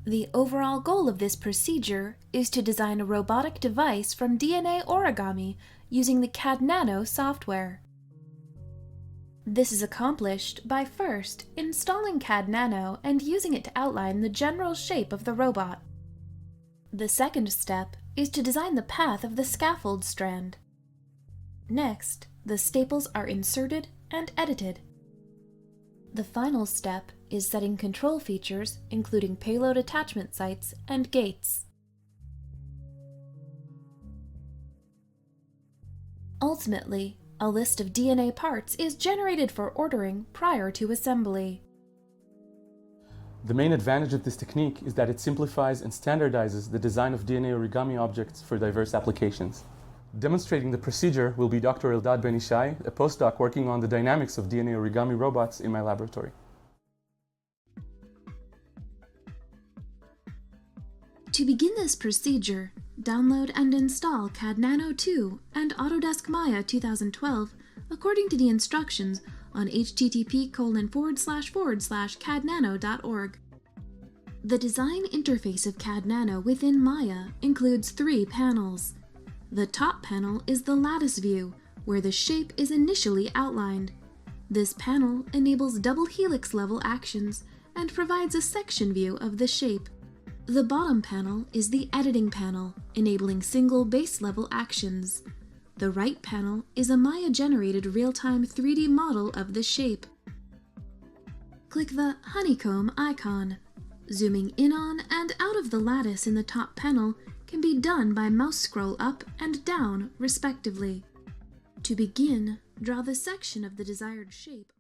The overall goal of this procedure is to design a robotic device from DNA Origami using the CAD Nano software. This is accomplished by first installing CAD Nano and using it to outline the general shape of the robot. The second step is to design the path of the scaffold strand. Next, the staples are inserted and edited. The final step is setting control features, including payload attachment sites and gates. Ultimately, a list of DNA parts is generated for ordering prior to assembly. The main advantage of this technique is that it simplifies and standardizes the design of DNA origami objects for diverse applications. Demonstrating the procedure will be Dr. Eldad Ben-Ishay, a postdoc working on the dynamics of DNA origami robots in my laboratory. To begin this procedure, download and install CAD Nano 2 and Autodesk Maya 2012 according to the instructions on http://cadnano.org. The design interface of CAD Nano within Maya includes 3 panels. The top panel is the lattice view, where the shape is initially outlined. This panel enables double helix level actions and provides a section view of the shape. The bottom panel is the editing panel, enabling single base level actions. The right panel is a Maya-generated real-time 3D model of the shape. Click the honeycomb icon. Zooming in on and out of the lattice in the top panel can be done by mouse scroll up and down, respectively. To begin, draw the section of the desired shape